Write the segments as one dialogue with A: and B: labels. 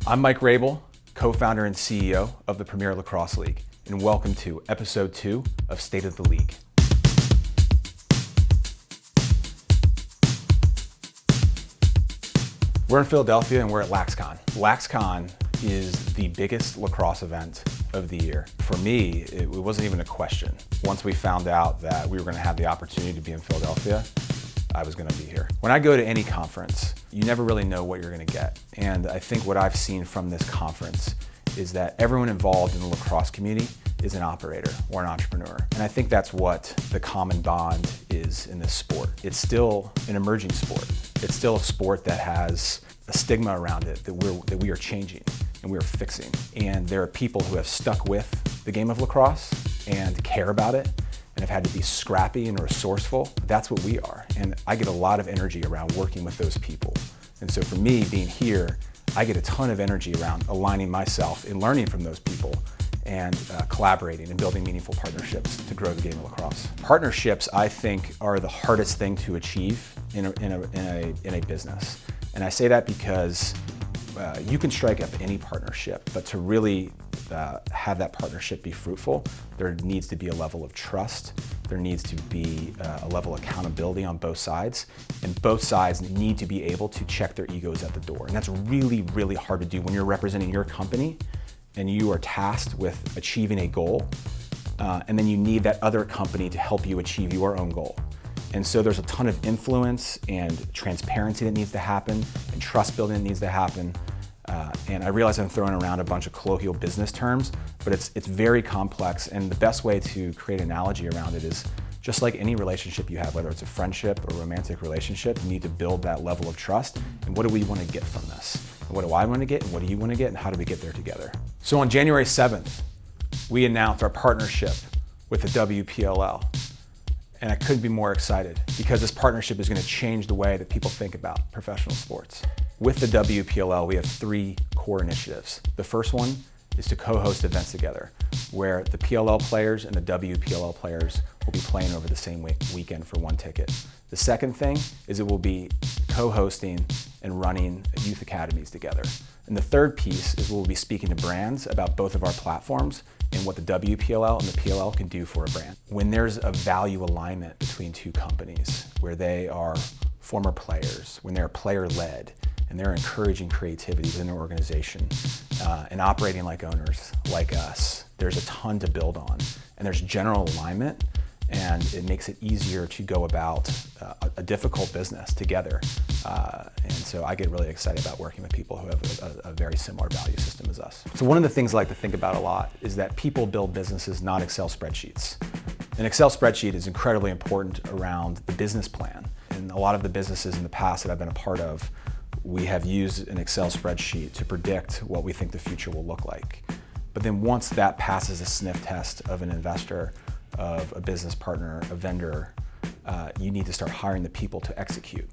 A: I'm Mike Rabil, co-founder and CEO of the Premier Lacrosse League, and welcome to episode 2 of State of the League. We're in Philadelphia and we're at LaCrosse Con. LaCrosse Con is the biggest lacrosse event of the year. For me, it wasn't even a question. Once we found out that we were going to have the opportunity to be in Philadelphia, I was going to be here. When I go to any conference, you never really know what you're going to get. And I think what I've seen from this conference is that everyone involved in the lacrosse community is an operator or an entrepreneur. And I think that's what the common bond is in this sport. It's still an emerging sport. It's still a sport that has a stigma around it that we are changing and we are fixing. And there are people who have stuck with the game of lacrosse and care about it and have had to be scrappy and resourceful. That's what we are. And I get a lot of energy around working with those people. And so for me, being here, I get a ton of energy around aligning myself and learning from those people and collaborating and building meaningful partnerships to grow the game of lacrosse. Partnerships, I think, are the hardest thing to achieve in a business. And I say that because you can strike up any partnership, but to really have that partnership be fruitful, there needs to be a level of trust. There needs to be a level of accountability on both sides, and both sides need to be able to check their egos at the door. And that's really, really hard to do when you're representing your company and you are tasked with achieving a goal, and then you need that other company to help you achieve your own goal. And so there's a ton of influence and transparency that needs to happen and trust building that needs to happen. And I realize I'm throwing around a bunch of colloquial business terms, but it's very complex, and the best way to create an analogy around it is just like any relationship you have, whether it's a friendship or romantic relationship, you need to build that level of trust. And what do we want to get from this? And what do I want to get? And what do you want to get? And how do we get there together? So on January 7th, we announced our partnership with the WPLL. And I couldn't be more excited because this partnership is going to change the way that people think about professional sports. With the WPLL, we have 3 core initiatives. The first one is to co-host events together, where the PLL players and the WPLL players will be playing over the same weekend for one ticket. The second thing is it will be co-hosting and running youth academies together. And the third piece is we'll be speaking to brands about both of our platforms and what the WPLL and the PLL can do for a brand. When there's a value alignment between two companies, where they are former players, when they're player-led, and they're encouraging creativity within their organization, and operating like owners like us, there's a ton to build on. And there's general alignment, and it makes it easier to go about a difficult business together. And so I get really excited about working with people who have a very similar value system as us. So one of the things I like to think about a lot is that people build businesses, not Excel spreadsheets. An Excel spreadsheet is incredibly important around the business plan. And a lot of the businesses in the past that I've been a part of, we have used an Excel spreadsheet to predict what we think the future will look like. But then once that passes a sniff test of an investor, of a business partner, a vendor, you need to start hiring the people to execute.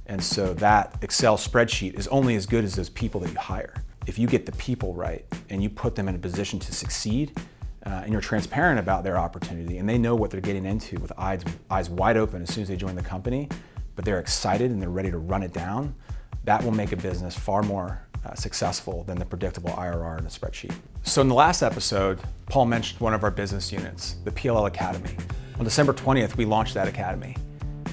A: And so that Excel spreadsheet is only as good as those people that you hire. If you get the people right and you put them in a position to succeed, and you're transparent about their opportunity and they know what they're getting into with eyes wide open as soon as they join the company, but they're excited and they're ready to run it down, that will make a business far more successful than the predictable IRR in a spreadsheet. So in the last episode, Paul mentioned one of our business units, the PLL Academy. On December 20th, we launched that academy.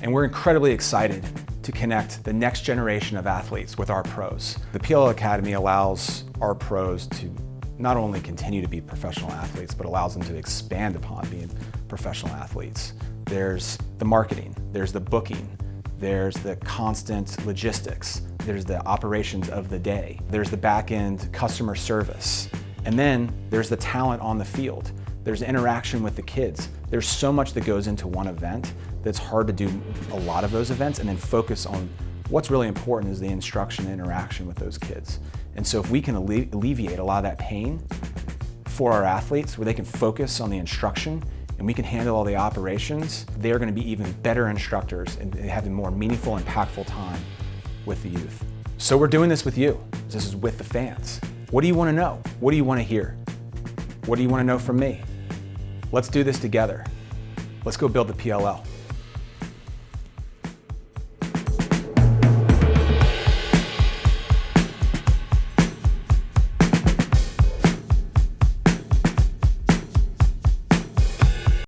A: And we're incredibly excited to connect the next generation of athletes with our pros. The PLL Academy allows our pros to not only continue to be professional athletes, but allows them to expand upon being professional athletes. There's the marketing, there's the booking, there's the constant logistics, there's the operations of the day, there's the back-end customer service, and then there's the talent on the field. There's interaction with the kids. There's so much that goes into one event that's hard to do a lot of those events and then focus on what's really important is the instruction and interaction with those kids. And so if we can alleviate a lot of that pain for our athletes where they can focus on the instruction and we can handle all the operations, they're going to be even better instructors and having more meaningful, impactful time with the youth. So we're doing this with you. This is with the fans. What do you want to know? What do you want to hear? What do you want to know from me? Let's do this together. Let's go build the PLL.